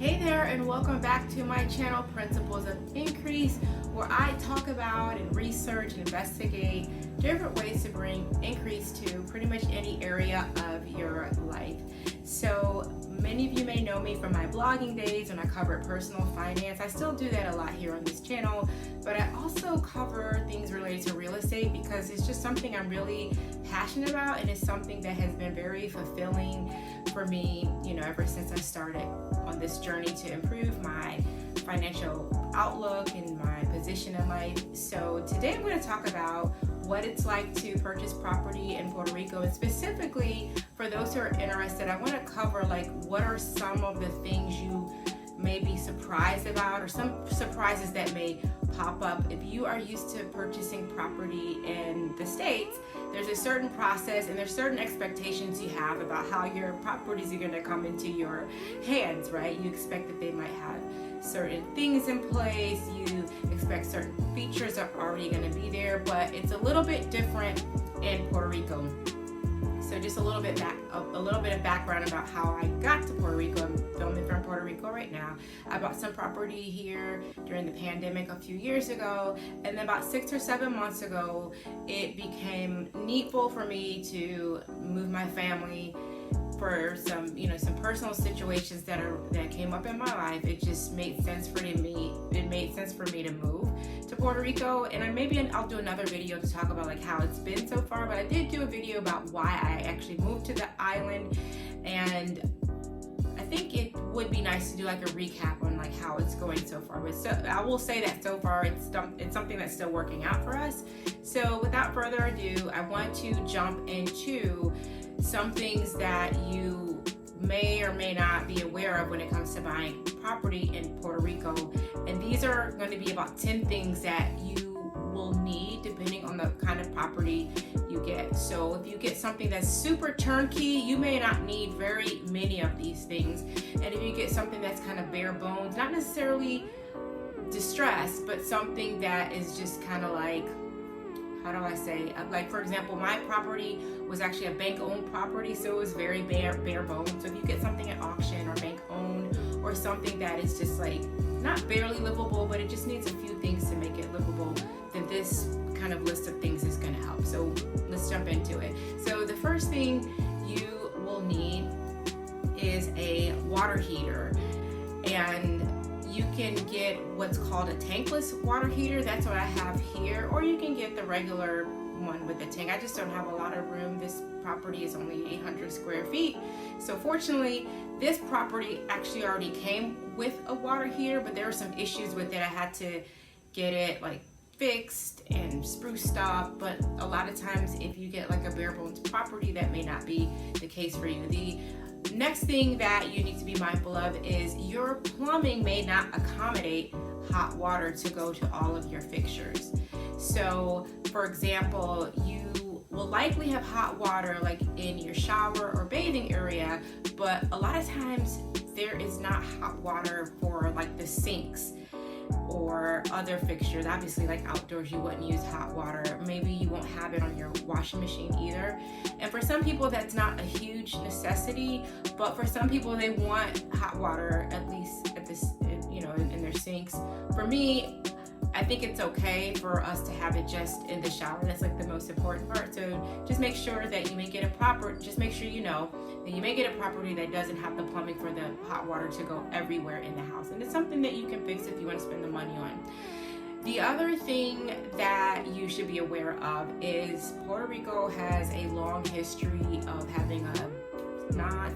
Hey there, and welcome back to my channel, Principles of Increase, where I talk about and research and investigate different ways to bring increase to pretty much any area of your life. So many of you may know me from my blogging days when I covered personal finance. I still do that a lot here on this channel, but I also cover things related to real estate because it's just something I'm really passionate about, and it's something that has been very fulfilling for me, ever since I started on this journey to improve my financial outlook and my position in life. So today I'm going to talk about what it's like to purchase property in Puerto Rico, and specifically for those who are interested, I want to cover what are some of the things you may be surprised about, or some surprises that may pop up. If you are used to purchasing property in the States, there's a certain process and there's certain expectations you have about how your properties are going to come into your hands, right? You expect that they might have certain things in place, you expect certain features are already going to be there, but it's a little bit different in Puerto Rico. So just a little bit of background about how I got to Puerto Rico. I'm filming from Puerto Rico right now. I bought some property here during the pandemic a few years ago, and then about 6 or 7 months ago, it became needful for me to move my family for some personal situations that came up in my life. It just made sense for me. It made sense for me to move to Puerto Rico, and maybe I'll do another video to talk about how it's been so far. But I did do a video about why I actually moved to the island, and I think it would be nice to do a recap on how it's going so far. But I will say that so far it's something that's still working out for us. So without further ado, I want to jump into some things that you may or may not be aware of when it comes to buying property in Puerto Rico. And these are going to be about 10 things that you will need depending on the kind of property you get. So if you get something that's super turnkey, you may not need very many of these things. And if you get something that's kind of bare bones, not necessarily distressed, but something that is just kind of how do I say, for example, my property was actually a bank-owned property, so it was very bare bones. So if you get something at auction or bank-owned, or something that is just not barely livable, but it just needs a few things to make it livable, then this kind of list of things is going to help. So let's jump into it. So the first thing you will need is a water heater, and you can get what's called a tankless water heater. That's what I have here, or you can get the regular one with the tank. I just don't have a lot of room. This property is only 800 square feet. So fortunately, this property actually already came with a water heater, but there were some issues with it. I had to get it fixed and spruced up, but a lot of times if you get a bare bones property, that may not be the case for you. The next thing that you need to be mindful of is your plumbing may not accommodate hot water to go to all of your fixtures. So for example, you will likely have hot water in your shower or bathing area, but a lot of times there is not hot water for the sinks or other fixtures. Obviously, outdoors, you wouldn't use hot water. Maybe you won't have it on your washing machine either. And for some people, that's not a huge necessity, but for some people, they want hot water at least at this, in their sinks. For me, I think it's okay for us to have it just in the shower. That's the most important part. So just make sure that you may get just make sure that you may get a property that doesn't have the plumbing for the hot water to go everywhere in the house. And it's something that you can fix if you want to spend the money on. The other thing that you should be aware of is Puerto Rico has a long history of having not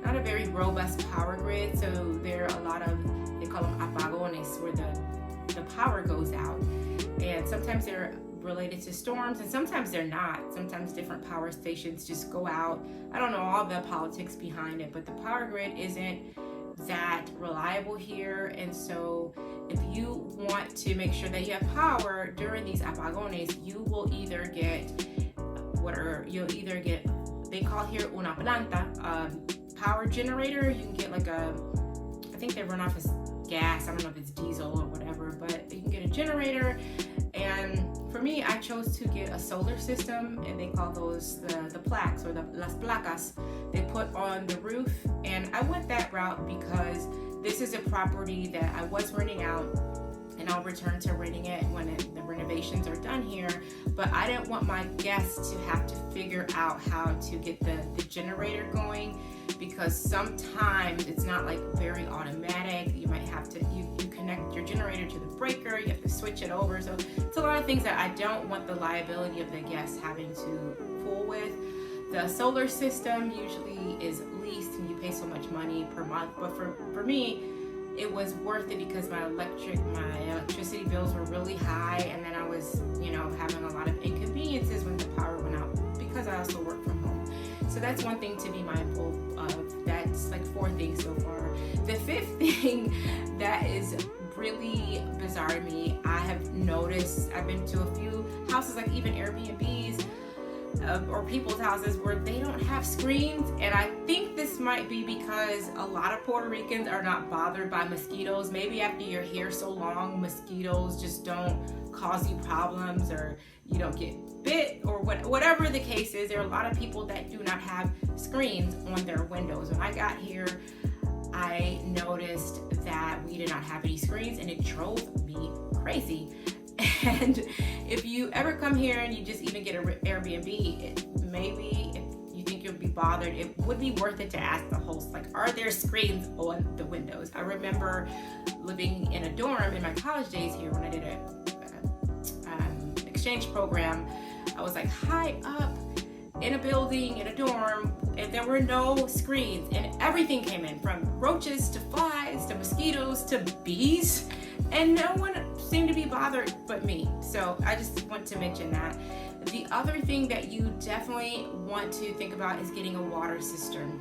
a very robust power grid. So there are a lot of, they call them apagones, where the power goes out, and sometimes they're related to storms, and sometimes they're not. Sometimes different power stations just go out. I don't know all the politics behind it, but the power grid isn't that reliable here. And so if you want to make sure that you have power during these apagones, you will either get they call here una planta, power generator. You can get I think they run off as gas. I don't know if it's diesel or whatever, but you can get a generator. And for me, I chose to get a solar system, and they call those the plaques, or las placas they put on the roof. And I went that route because This is a property that I was renting out, and I'll return to renting it when the renovations are done here. But I didn't want my guests to have to figure out how to get the generator going, because sometimes it's not like very automatic. You might have to, you connect your generator to the breaker, you have to switch it over. So it's a lot of things that I don't want the liability of the guests having to fool with. The solar system usually is leased and you pay so much money per month, but for me, it was worth it because my electricity bills were really high, and then I was, having a lot of inconveniences when the power went out because I also work from home. So that's one thing to be mindful of. That's like 4 things so far. The 5th thing that is really bizarre to me, I have noticed, I've been to a few houses, like even Airbnbs, or people's houses where they don't have screens, and I think this might be because a lot of Puerto Ricans are not bothered by mosquitoes. Maybe after you're here so long, mosquitoes just don't cause you problems, or you don't get bit, or whatever the case is. There are a lot of people that do not have screens on their windows. When I got here, I noticed that we did not have any screens, and it drove me crazy. And if you ever come here and you just even get an Airbnb, maybe if you think you'll be bothered, it would be worth it to ask the host, like, are there screens on the windows? I remember living in a dorm in my college days here when I did a exchange program. I was like high up in a building, in a dorm, and there were no screens, and everything came in, from roaches to flies to mosquitoes to bees, and no one seemed to be bothered but me. So I just want to mention that. The other thing that you definitely want to think about is getting a water cistern.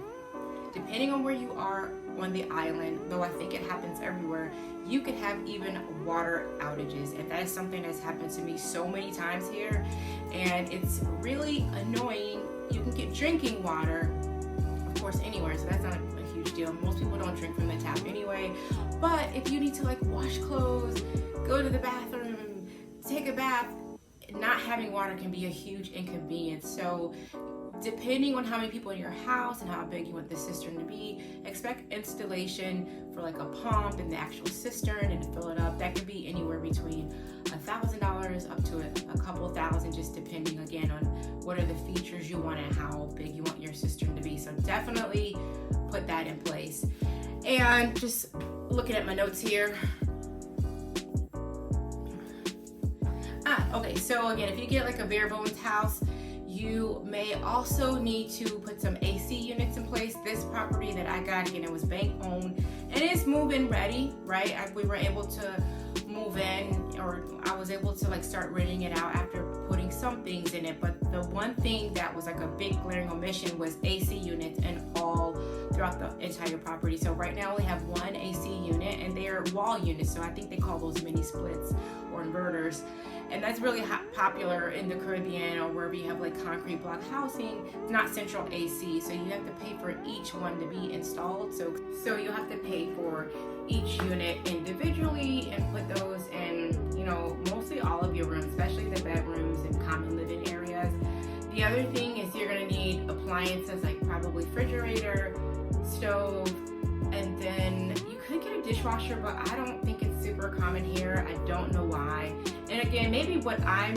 Depending on where you are on the island, though I think it happens everywhere, you could have even water outages, and that is something that's happened to me so many times here, and it's really annoying. You can get drinking water, of course, anywhere, so that's not a huge deal. Most people don't drink from the tap anyway, but if you need to like wash clothes, go to the bathroom, take a bath, not having water can be a huge inconvenience. So depending on how many people in your house and how big you want the cistern to be, expect installation for like a pump and the actual cistern and to fill it up. That could be anywhere between $1,000 up to a couple thousand, just depending again on what are the features you want and how big you want your cistern to be. So definitely put that in place. And just looking at my notes here. Okay, so again, if you get like a bare bones house, you may also need to put some AC units in place. This property that I got, again, it was bank owned and it's move-in ready, right? We were able to move in, or I was able to like start renting it out after putting some things in it. But the one thing that was like a big glaring omission was AC units and all throughout the entire property. So right now we have one AC unit, and they're wall units. So I think they call those mini splits or inverters. And that's really popular in the Caribbean or wherever you have like concrete block housing. It's not central AC, so you have to pay for each one to be installed. So you have to pay for each unit individually and put those in, mostly all of your rooms, especially the bedrooms and common living areas. The other thing is you're gonna need appliances like probably refrigerator, stove, and then you could get a dishwasher, but I don't think it's super common here. I don't know why. And again, maybe what I'm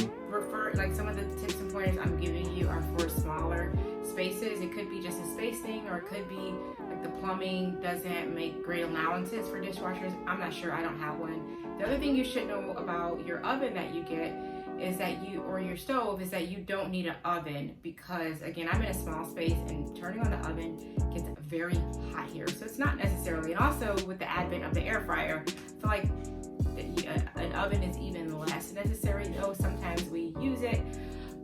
like some of the tips and pointers I'm giving you are for smaller spaces. It could be just a space thing, or it could be like the plumbing doesn't make great allowances for dishwashers. I'm not sure, I don't have one. The other thing you should know about your oven that you get is that or your stove, is that you don't need an oven, because again, I'm in a small space and turning on the oven gets very hot here. So it's not necessarily, and also with the advent of the air fryer, I feel like an oven is even less necessary, though sometimes we use it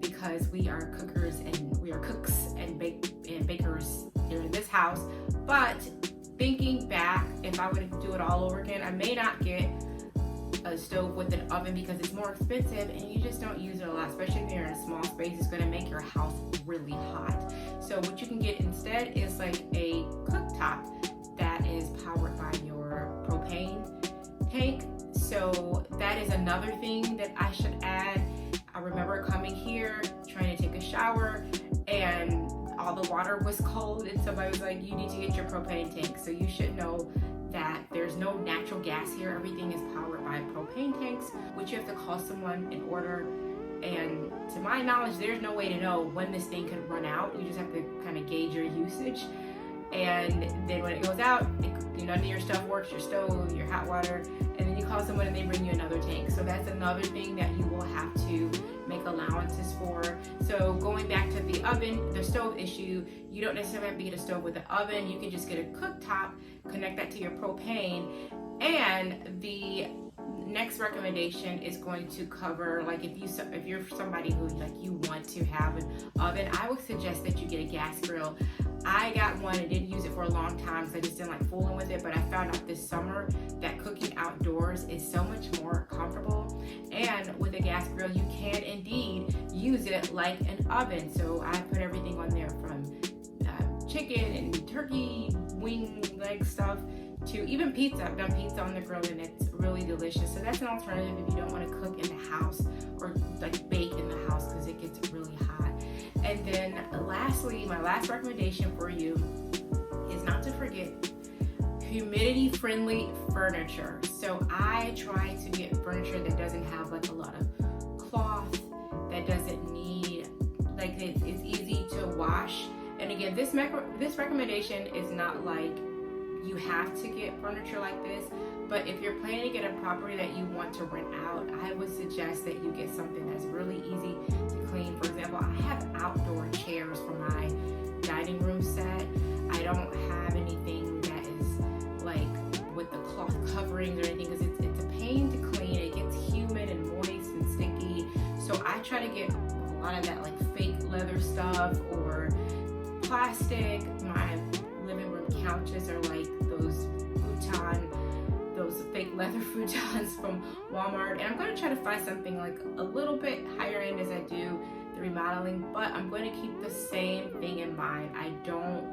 because we are cookers and bakers here in this house. But thinking back, if I were to do it all over again, I may not get a stove with an oven because it's more expensive and you just don't use it a lot, especially if you're in a small space. It's going to make your house really hot. So what you can get instead is like a cooktop that is powered by your propane tank. So that is another thing that I should add. I remember coming here trying to take a shower and all the water was cold, and somebody was like, you need to get your propane tank. So you should know that there There's no natural gas here. Everything is powered by propane tanks, which you have to call someone in order. And to my knowledge, there's no way to know when this thing could run out. You just have to kind of gauge your usage. And then when it goes out, none of your stuff works, your stove, your hot water, and then you call someone and they bring you another tank. So that's another thing that you will have to make allowances for. So going back to the oven, the stove issue, you don't necessarily have to get a stove with an oven. You can just get a cooktop, connect that to your propane, and the next recommendation is going to cover, like, if you're somebody who you want to have an oven, I would suggest that you get a gas grill. I got one and didn't use it for a long time because I just didn't like fooling with it, but I found out this summer that cooking outdoors is so much more comfortable, and with a gas grill you can indeed use it like an oven. So I put everything on there from chicken and turkey wing leg stuff to even pizza. I've done pizza on the grill and it's really delicious. So that's an alternative if you don't want to cook in the house or like bake in the house because it gets really hot. And then lastly, my last recommendation for you is not to forget humidity friendly furniture. So I try to get furniture that doesn't have like a lot of cloth, that doesn't need, like, it's easy to wash. And again, this recommendation is not like you have to get furniture like this, but if you're planning to get a property that you want to rent out, I would suggest that you get something that's really easy to clean. For example, I have outdoor chairs for my dining room set. I don't have anything that is like with the cloth coverings or anything because it's a pain to clean. It gets humid and moist and sticky. So I try to get a lot of that like fake leather stuff or plastic. My living room couches are like those fake leather futons from Walmart, and I'm going to try to find something like a little bit higher end as I do the remodeling, but I'm going to keep the same thing in mind. I don't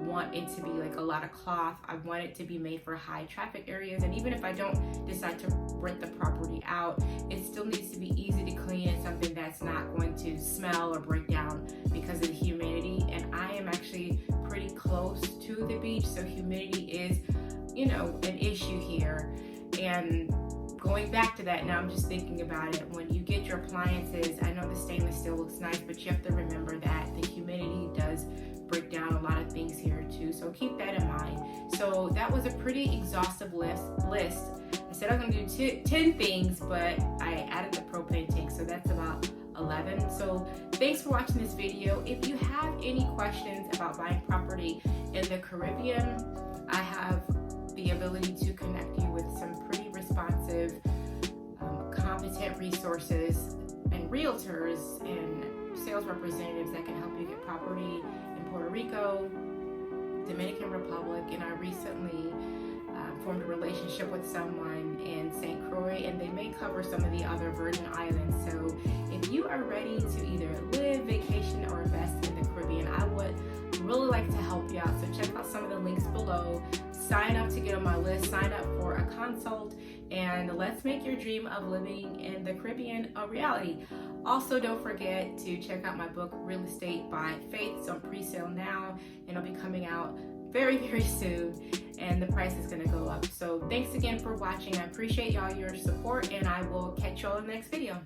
want it to be like a lot of cloth. I want it to be made for high traffic areas, and even if I don't decide to rent the property out, it still needs to be easy to clean and something that's not going to smell or break down because of the humidity. And I am actually pretty close to the beach, so humidity is, an issue here. And going back to that, now I'm just thinking about it, when you get your appliances, I know the stainless steel looks nice, but you have to remember that the humidity does break down a lot of things here too, so keep that in mind. So that was a pretty exhaustive list. I said I was going to do 10 things, but I added the propane tank, so that's about 11. So thanks for watching this video. If you have any questions about buying property in the Caribbean, I have the ability to connect you with some pretty responsive, competent resources and realtors and sales representatives that can help you get property in Puerto Rico, Dominican Republic, and I recently formed a relationship with someone in St. Croix, and they may cover some of the other Virgin Islands. So if you are ready to either live, vacation, or invest in the Caribbean, I would really like to help you out. So check out some of the links below. Sign up to get on my list, sign up for a consult, and let's make your dream of living in the Caribbean a reality. Also, don't forget to check out my book, Real Estate by Faith. It's on pre-sale now, and it'll be coming out very, very soon, and the price is going to go up. So thanks again for watching. I appreciate y'all your support, and I will catch y'all in the next video.